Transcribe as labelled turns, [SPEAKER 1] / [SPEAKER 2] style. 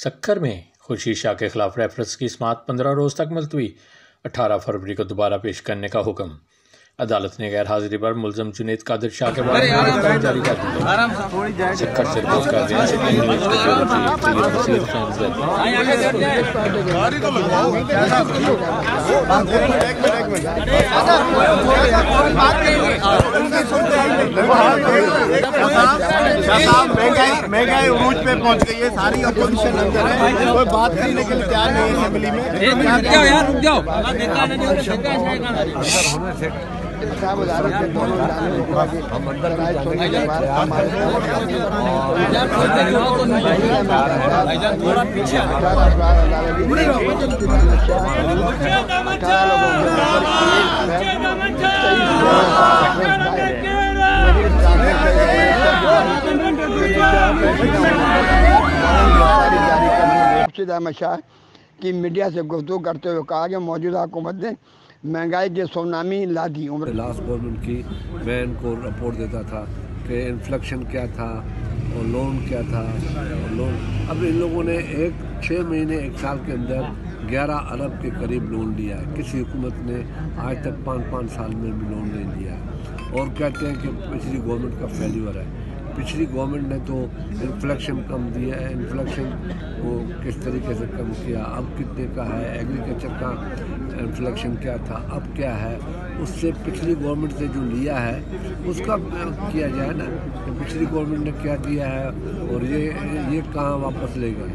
[SPEAKER 1] सक्कर में खुर्शीद शाह के खिलाफ रेफरेंस की समाअत 15 रोज़ तक मुलतवी, 18 फरवरी को दोबारा पेश करने का हुक्म। अदालत ने गैर हाजिरी पर मुलजम जुनेद कादिर शाह के बाद जारी कर दी। सक्कर से रिपोर्ट कर रहे
[SPEAKER 2] महंगाई उरूज पे पहुंच गई है, सारी अपोजिशन अंदर है, कोई बात करने के लिए तैयार नहीं है असेंबली में।
[SPEAKER 3] रुक जाओ
[SPEAKER 4] अहमद शाह की मीडिया से गुफ्तगू करते हुए कहा कि मौजूदा हुकूमत ने महंगाई के सुनामी ला दी।
[SPEAKER 5] लास्ट गवर्नमेंट की मैं इनको रिपोर्ट देता था कि इन्फ्लेक्शन क्या था और लोन क्या था और लोन। अब इन लोगों ने 6 महीने 1 साल के अंदर 11 अरब के करीब लोन लिया है। किसी हुकूमत ने आज तक 5 साल में भी लोन नहीं लिया और कहते हैं कि पिछली गवर्नमेंट का फेल्यूर है। पिछली गवर्नमेंट ने तो इन्फ्लेक्शन कम दिया है, इन्फ्लेक्शन को किस तरीके से कम किया, अब कितने का है, एग्रीकल्चर का इन्फ्लेक्शन क्या था, अब क्या है, उससे पिछली गवर्नमेंट से जो लिया है उसका किया जाए ना कि पिछली गवर्नमेंट ने क्या दिया है और ये कहाँ वापस ले गए।